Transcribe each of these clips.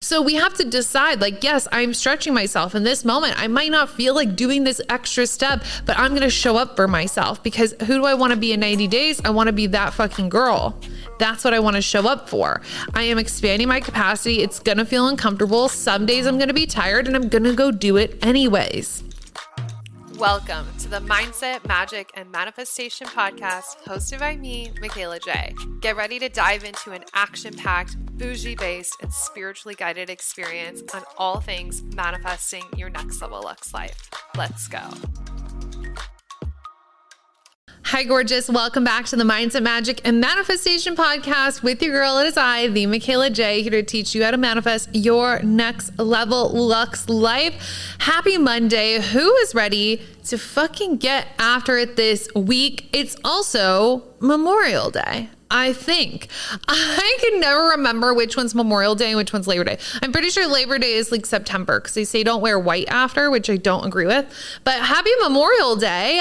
So we have to decide, like, yes, I'm stretching myself in this moment. I might not feel like doing this extra step, but I'm going to show up for myself, because who do I want to be in 90 days? I want to be that fucking girl. That's what I want to show up for. I am expanding my capacity. It's going to feel uncomfortable. Some days I'm going to be tired and I'm going to go do it anyways. Welcome to the Mindset, Magic, and Manifestation podcast hosted by me, Michaela J. Get ready to dive into an action-packed, bougie-based, and spiritually guided experience on all things manifesting your next level Lux life. Let's go. Hi, gorgeous. Welcome back to the Mindset, Magic, and Manifestation podcast with your girl. It is I, the Michaela J, here to teach you how to manifest your next level Lux life. Happy Monday. Who is ready to fucking get after it this week? It's also Memorial Day. I think. I can never remember which one's Memorial Day and which one's Labor Day. I'm pretty sure Labor Day is like September because they say don't wear white after, which I don't agree with. But happy Memorial Day.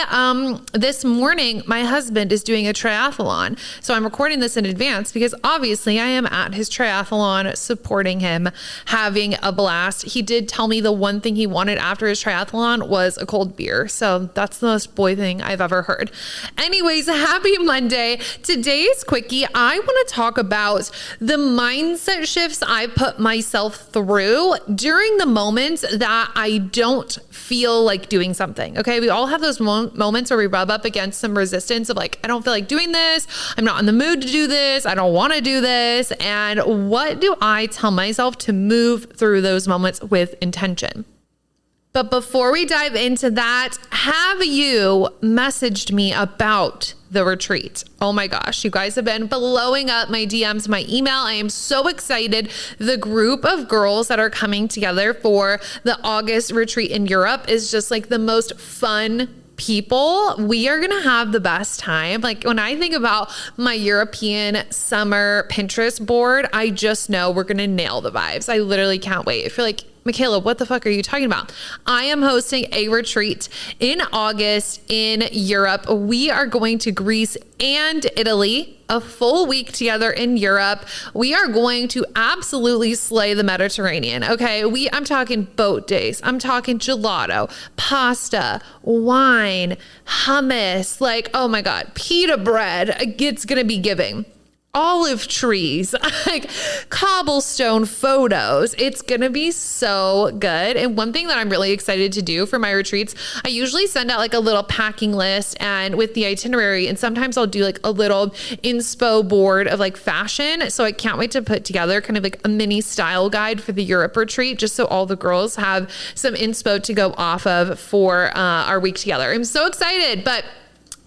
This morning, my husband is doing a triathlon. So I'm recording this in advance because obviously I am at his triathlon supporting him, having a blast. He did tell me the one thing he wanted after his triathlon was a cold beer. So that's the most boy thing I've ever heard. Anyways, happy Monday. Today's quickie, I want to talk about the mindset shifts I put myself through during the moments that I don't feel like doing something. Okay. We all have those moments where we rub up against some resistance of like, I don't feel like doing this. I'm not in the mood to do this. I don't want to do this. And what do I tell myself to move through those moments with intention? But before we dive into that, have you messaged me about the retreat? Oh my gosh, you guys have been blowing up my DMs, my email. I am so excited. The group of girls that are coming together for the August retreat in Europe is just like the most fun people. We are going to have the best time. Like when I think about my European summer Pinterest board, I just know we're going to nail the vibes. I literally can't wait. If you're like, Michaela, what the fuck are you talking about? I am hosting a retreat in August in Europe. We are going to Greece and Italy, a full week together in Europe. We are going to absolutely slay the Mediterranean. Okay. I'm talking boat days. I'm talking gelato, pasta, wine, hummus, like, oh my God, pita bread. It's going to be giving. Olive trees, like cobblestone photos. It's going to be so good. And one thing that I'm really excited to do for my retreats, I usually send out like a little packing list and with the itinerary. And sometimes I'll do like a little inspo board of like fashion. So I can't wait to put together kind of like a mini style guide for the Europe retreat, just so all the girls have some inspo to go off of for our week together. I'm so excited, but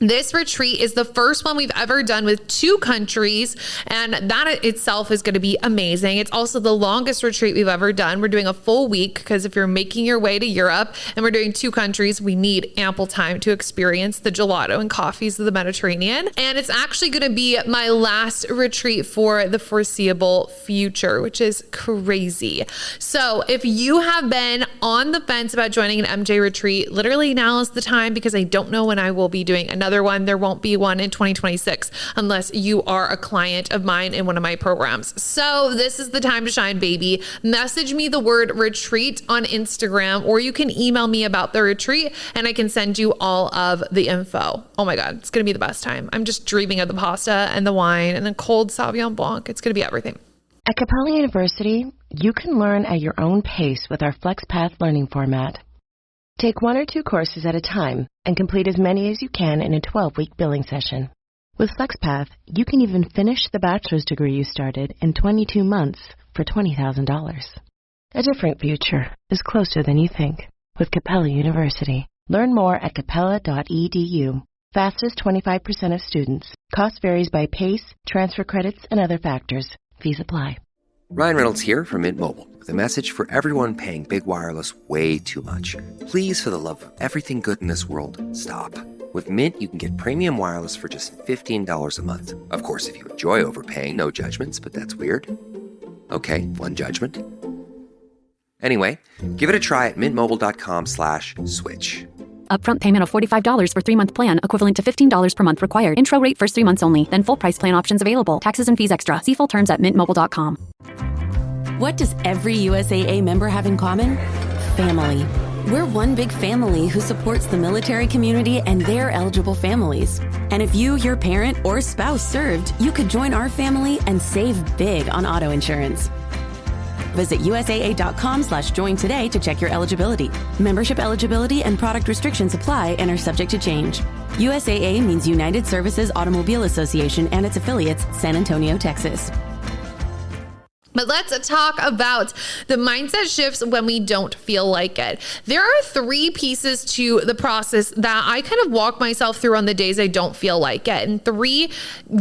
this retreat is the first one we've ever done with 2 countries, and that itself is going to be amazing. It's also the longest retreat we've ever done. We're doing a full week because if you're making your way to Europe and we're doing 2 countries, we need ample time to experience the gelato and coffees of the Mediterranean. And it's actually going to be my last retreat for the foreseeable future, which is crazy. So if you have been on the fence about joining an MJ retreat, literally now is the time, because I don't know when I will be doing another one. There won't be one in 2026 unless you are a client of mine in one of my programs. So this is the time to shine, baby. Message me the word retreat on Instagram, or you can email me about the retreat and I can send you all of the info. Oh my God, it's going to be the best time. I'm just dreaming of the pasta and the wine and the cold Sauvignon Blanc. It's going to be everything. At Capella University, you can learn at your own pace with our FlexPath learning format. Take 1 or 2 courses at a time and complete as many as you can in a 12-week billing session. With FlexPath, you can even finish the bachelor's degree you started in 22 months for $20,000. A different future is closer than you think with Capella University. Learn more at capella.edu. Fastest 25% of students. Cost varies by pace, transfer credits, and other factors. Fees apply. Ryan Reynolds here from Mint Mobile with a message for everyone paying big wireless way too much. Please, for the love of everything good in this world, stop. With Mint, you can get premium wireless for just $15 a month. Of course, if you enjoy overpaying, no judgments, but that's weird. Okay, one judgment. Anyway, give it a try at mintmobile.com/switch. Upfront payment of $45 for 3-month plan, equivalent to $15 per month required. Intro rate first 3 months only, then full price plan options available. Taxes and fees extra. See full terms at mintmobile.com. What does every USAA member have in common? Family. We're one big family who supports the military community and their eligible families. And if you, your parent, or spouse served, you could join our family and save big on auto insurance. Visit USAA.com/join today to check your eligibility. Membership eligibility and product restrictions apply and are subject to change. USAA means United Services Automobile Association and its affiliates, San Antonio, Texas. But let's talk about the mindset shifts when we don't feel like it. There are 3 pieces to the process that I kind of walk myself through on the days I don't feel like it, and 3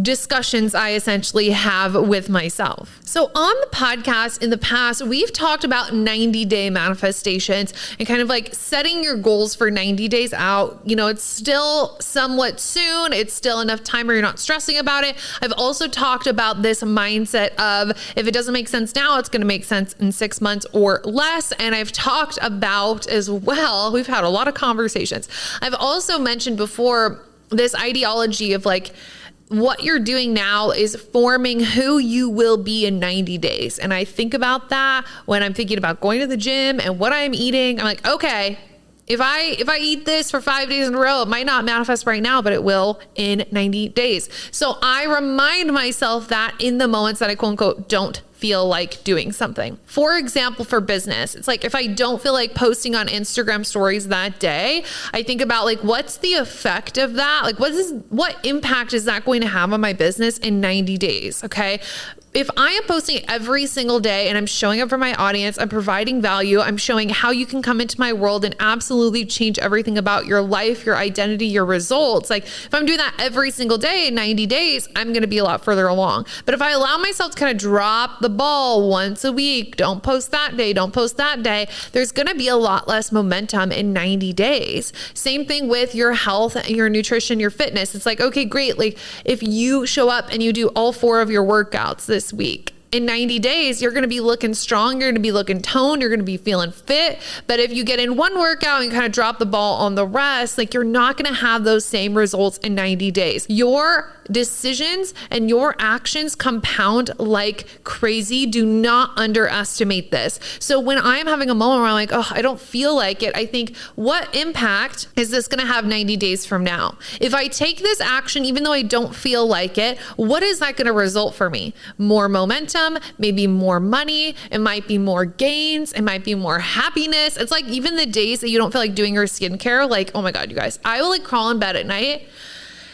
discussions I essentially have with myself. So on the podcast in the past, we've talked about 90-day manifestations and kind of like setting your goals for 90 days out. You know, it's still somewhat soon. It's still enough time where you're not stressing about it. I've also talked about this mindset of if it doesn't make sense now, it's going to make sense in 6 months or less. And I've talked about as well, we've had a lot of conversations. I've also mentioned before this ideology of like, what you're doing now is forming who you will be in 90 days. And I think about that when I'm thinking about going to the gym and what I'm eating. I'm like, okay, if I eat this for 5 days in a row, it might not manifest right now, but it will in 90 days. So I remind myself that in the moments that I quote unquote don't feel like doing something. For example, for business, it's like if I don't feel like posting on Instagram stories that day, I think about like, what's the effect of that? Like, what impact is that going to have on my business in 90 days? Okay. If I am posting every single day and I'm showing up for my audience, I'm providing value, I'm showing how you can come into my world and absolutely change everything about your life, your identity, your results. Like if I'm doing that every single day in 90 days, I'm going to be a lot further along. But if I allow myself to kind of drop the ball once a week, don't post that day, don't post that day, there's going to be a lot less momentum in 90 days. Same thing with your health, your nutrition, your fitness. It's like, okay, great. Like if you show up and you do all 4 of your workouts this week, in 90 days, you're going to be looking strong. You're going to be looking toned. You're going to be feeling fit. But if you get in one workout and kind of drop the ball on the rest, like you're not going to have those same results in 90 days. Your decisions and your actions compound like crazy. Do not underestimate this. So when I'm having a moment where I'm like, oh, I don't feel like it, I think, what impact is this going to have 90 days from now? If I take this action, even though I don't feel like it, what is that going to result for me? More momentum, maybe more money. It might be more gains. It might be more happiness. It's like even the days that you don't feel like doing your skincare, like, oh my God, you guys, I will like crawl in bed at night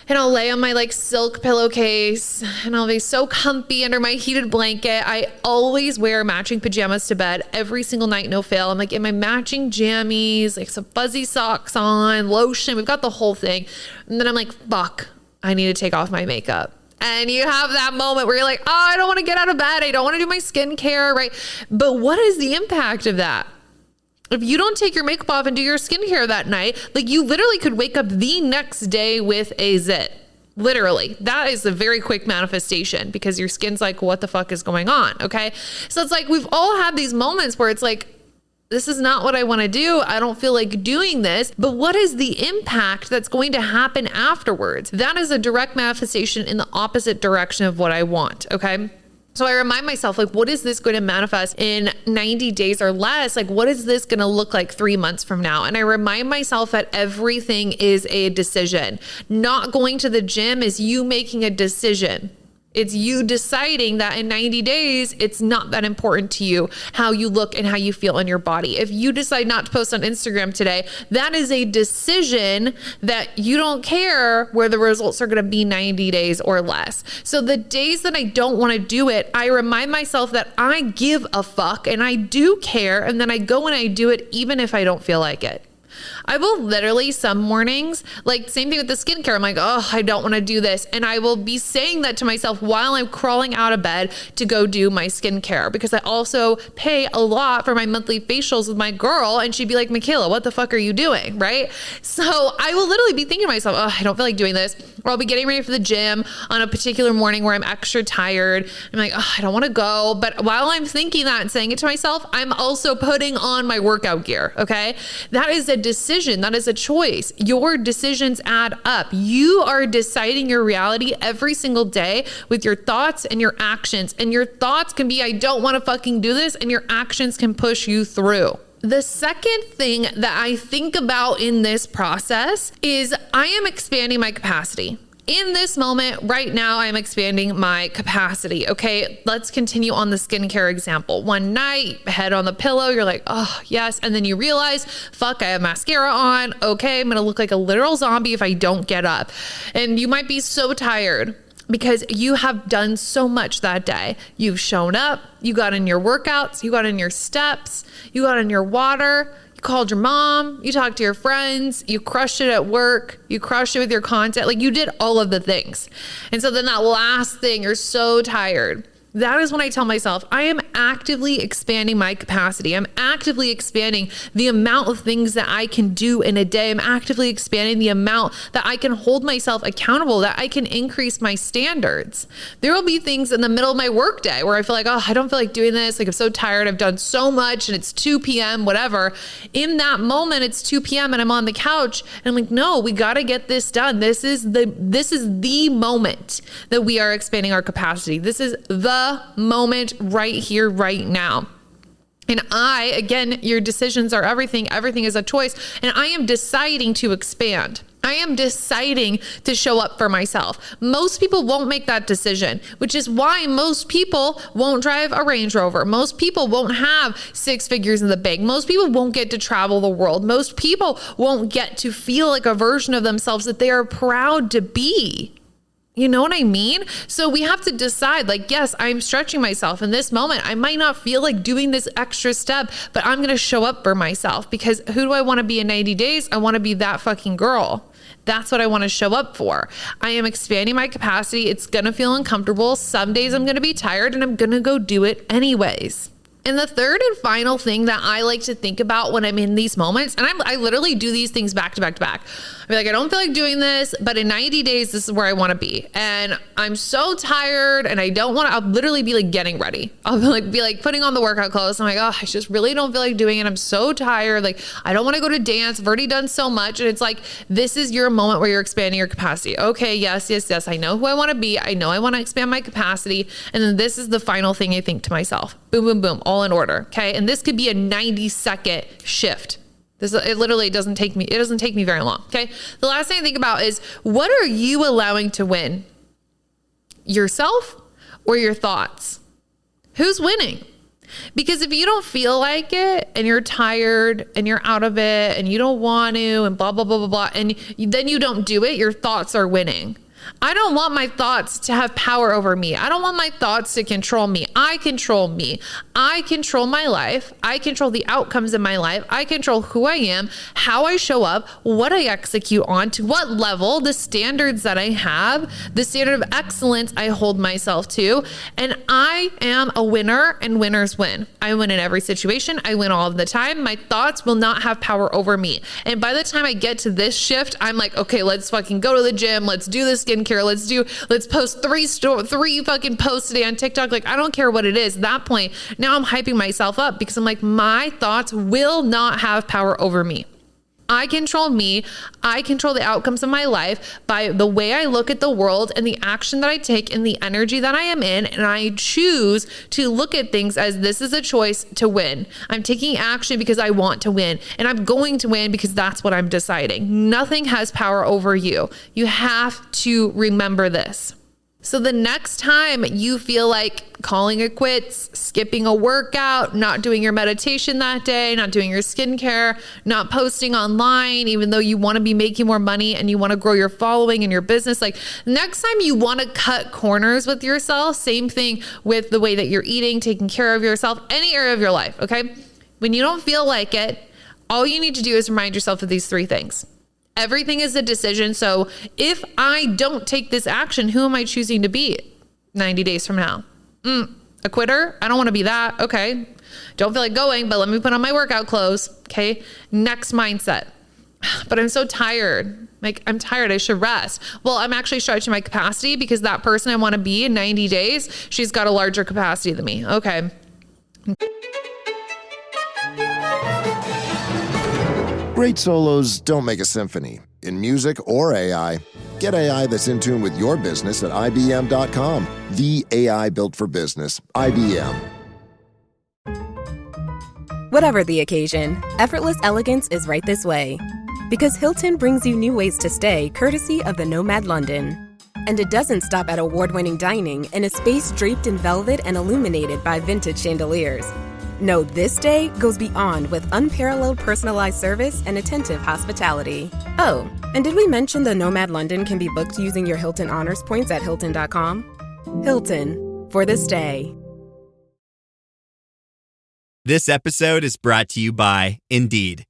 and I'll lay on my like silk pillowcase and I'll be so comfy under my heated blanket. I always wear matching pajamas to bed every single night, no fail. I'm like in my matching jammies, like some fuzzy socks on, lotion. We've got the whole thing. And then I'm like, fuck, I need to take off my makeup. And you have that moment where you're like, oh, I don't want to get out of bed. I don't want to do my skincare, right? But what is the impact of that? If you don't take your makeup off and do your skincare that night, like you literally could wake up the next day with a zit. Literally. That is a very quick manifestation because your skin's like, what the fuck is going on? Okay. So it's like, we've all had these moments where it's like, this is not what I want to do. I don't feel like doing this, but what is the impact that's going to happen afterwards? That is a direct manifestation in the opposite direction of what I want. Okay. So I remind myself, like, what is this going to manifest in 90 days or less? Like, what is this going to look like 3 months from now? And I remind myself that everything is a decision. Not going to the gym is you making a decision. It's you deciding that in 90 days, it's not that important to you how you look and how you feel in your body. If you decide not to post on Instagram today, that is a decision that you don't care where the results are going to be 90 days or less. So the days that I don't want to do it, I remind myself that I give a fuck and I do care. And then I go and I do it even if I don't feel like it. I will literally some mornings, like same thing with the skincare. I'm like, oh, I don't want to do this. And I will be saying that to myself while I'm crawling out of bed to go do my skincare because I also pay a lot for my monthly facials with my girl. And she'd be like, Michaela, what the fuck are you doing? Right? So I will literally be thinking to myself, oh, I don't feel like doing this. Or I'll be getting ready for the gym on a particular morning where I'm extra tired. I'm like, oh, I don't want to go. But while I'm thinking that and saying it to myself, I'm also putting on my workout gear. Okay. That is a decision. That is a choice. Your decisions add up. You are deciding your reality every single day with your thoughts and your actions. And your thoughts can be, I don't want to fucking do this. And your actions can push you through. The second thing that I think about in this process is I am expanding my capacity. In this moment right now, I'm expanding my capacity. Okay, let's continue on the skincare example. One night, head on the pillow, you're like, oh yes. And then you realize, fuck, I have mascara on. Okay, I'm gonna look like a literal zombie if I don't get up. And you might be so tired because you have done so much that day. You've shown up, you got in your workouts, you got in your steps, you got in your water, you called your mom, you talked to your friends, you crushed it at work, you crushed it with your content. Like you did all of the things. And so then that last thing, you're so tired. That is when I tell myself, I am actively expanding my capacity. I'm actively expanding the amount of things that I can do in a day. I'm actively expanding the amount that I can hold myself accountable, that I can increase my standards. There will be things in the middle of my work day where I feel like, oh, I don't feel like doing this. Like I'm so tired. I've done so much and it's 2 p.m., whatever. In that moment, it's 2 p.m. and I'm on the couch and I'm like, no, we got to get this done. This is the moment that we are expanding our capacity. This is the moment right here, right now. And again, your decisions are everything. Everything is a choice. And I am deciding to expand. I am deciding to show up for myself. Most people won't make that decision, which is why most people won't drive a Range Rover. Most people won't have 6 figures in the bank. Most people won't get to travel the world. Most people won't get to feel like a version of themselves that they are proud to be. You know what I mean? So we have to decide, like, yes, I'm stretching myself in this moment. I might not feel like doing this extra step, but I'm going to show up for myself because who do I want to be in 90 days? I want to be that fucking girl. That's what I want to show up for. I am expanding my capacity. It's going to feel uncomfortable. Some days I'm going to be tired and I'm going to go do it anyways. And the third and final thing that I like to think about when I'm in these moments, and I literally do these things back to back to back. I'll be like, I don't feel like doing this, but in 90 days, this is where I want to be. And I'm so tired and I don't want to, I'll literally be like getting ready. I'll be like putting on the workout clothes. I'm like, oh, I just really don't feel like doing it. I'm so tired. Like, I don't want to go to dance. I've already done so much. And it's like, this is your moment where you're expanding your capacity. Okay, yes. I know who I want to be. I know I want to expand my capacity. And then this is the final thing I think to myself. Boom, boom, boom, all in order. Okay. And this could be a 90-second shift. It literally doesn't take me very long. Okay. The last thing I think about is, what are you allowing to win? Yourself or your thoughts? Who's winning? Because if you don't feel like it and you're tired and you're out of it and you don't want to and blah, blah, blah, blah, blah, and then you don't do it, your thoughts are winning. I don't want my thoughts to have power over me. I don't want my thoughts to control me. I control me. I control my life. I control the outcomes in my life. I control who I am, how I show up, what I execute on, to what level, the standards that I have, the standard of excellence I hold myself to. And I am a winner, and winners win. I win in every situation. I win all of the time. My thoughts will not have power over me. And by the time I get to this shift, I'm like, okay, let's fucking go to the gym. Let's do this skincare. Let's post three fucking posts today on TikTok. Like, I don't care what it is. At that point, now I'm hyping myself up because I'm like, my thoughts will not have power over me. I control me. I control the outcomes of my life by the way I look at the world and the action that I take and the energy that I am in. And I choose to look at things as this is a choice to win. I'm taking action because I want to win, and I'm going to win because that's what I'm deciding. Nothing has power over you. You have to remember this. So the next time you feel like calling it quits, skipping a workout, not doing your meditation that day, not doing your skincare, not posting online, even though you want to be making more money and you want to grow your following and your business, like next time you want to cut corners with yourself, same thing with the way that you're eating, taking care of yourself, any area of your life, okay? When you don't feel like it, all you need to do is remind yourself of these 3 things. Everything is a decision. So if I don't take this action, who am I choosing to be 90 days from now? A quitter? I don't want to be that. Okay. Don't feel like going, but let me put on my workout clothes. Okay. Next mindset. But I'm so tired. Like, I'm tired. I should rest. Well, I'm actually stretching my capacity because that person I want to be in 90 days, she's got a larger capacity than me. Okay. Great solos don't make a symphony. In music or AI, get AI that's in tune with your business at IBM.com. The AI built for business. IBM. Whatever the occasion, effortless elegance is right this way. Because Hilton brings you new ways to stay courtesy of the Nomad London. And it doesn't stop at award-winning dining in a space draped in velvet and illuminated by vintage chandeliers. No, this day goes beyond with unparalleled personalized service and attentive hospitality. Oh, and did we mention the Nomad London can be booked using your Hilton Honors points at Hilton.com? Hilton, for the stay. This episode is brought to you by Indeed.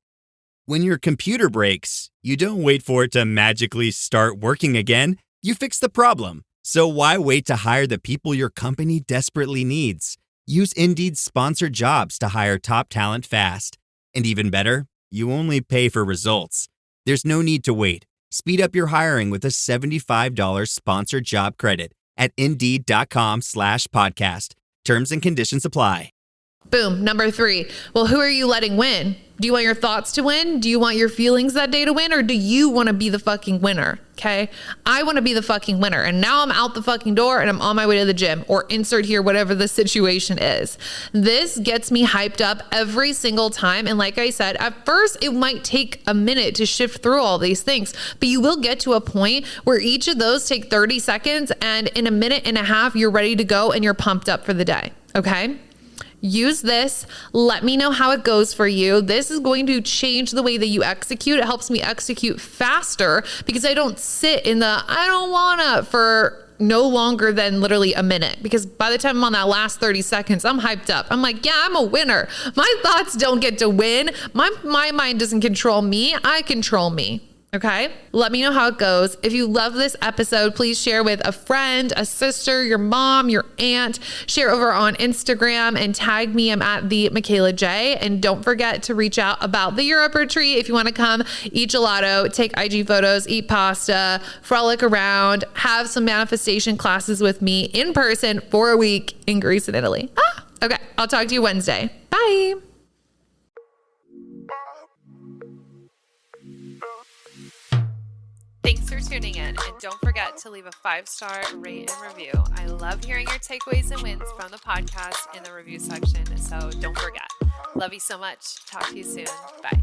When your computer breaks, you don't wait for it to magically start working again. You fix the problem. So why wait to hire the people your company desperately needs? Use Indeed's sponsored jobs to hire top talent fast. And even better, you only pay for results. There's no need to wait. Speed up your hiring with a $75 sponsored job credit at Indeed.com/podcast. Terms and conditions apply. Boom. Number 3. Well, who are you letting win? Do you want your thoughts to win? Do you want your feelings that day to win? Or do you want to be the fucking winner? Okay. I want to be the fucking winner. And now I'm out the fucking door and I'm on my way to the gym, or insert here, whatever the situation is. This gets me hyped up every single time. And like I said, at first it might take a minute to shift through all these things, but you will get to a point where each of those take 30 seconds and in a minute and a half, you're ready to go and you're pumped up for the day. Okay. Use this. Let me know how it goes for you. This is going to change the way that you execute. It helps me execute faster because I don't sit in the I don't wanna for no longer than literally a minute, because by the time I'm on that last 30 seconds, I'm hyped up. I'm like, yeah, I'm a winner. My thoughts don't get to win. My mind doesn't control me. I control me. Okay. Let me know how it goes. If you love this episode, please share with a friend, a sister, your mom, your aunt. Share over on Instagram and tag me. I'm at the Michaela J. And don't forget to reach out about the Europe retreat. If you want to come, eat gelato, take IG photos, eat pasta, frolic around, have some manifestation classes with me in person for a week in Greece and Italy. Okay. I'll talk to you Wednesday. Bye. Thanks for tuning in, and don't forget to leave a 5-star rate and review. I love hearing your takeaways and wins from the podcast in the review section, so don't forget. Love you so much. Talk to you soon. Bye.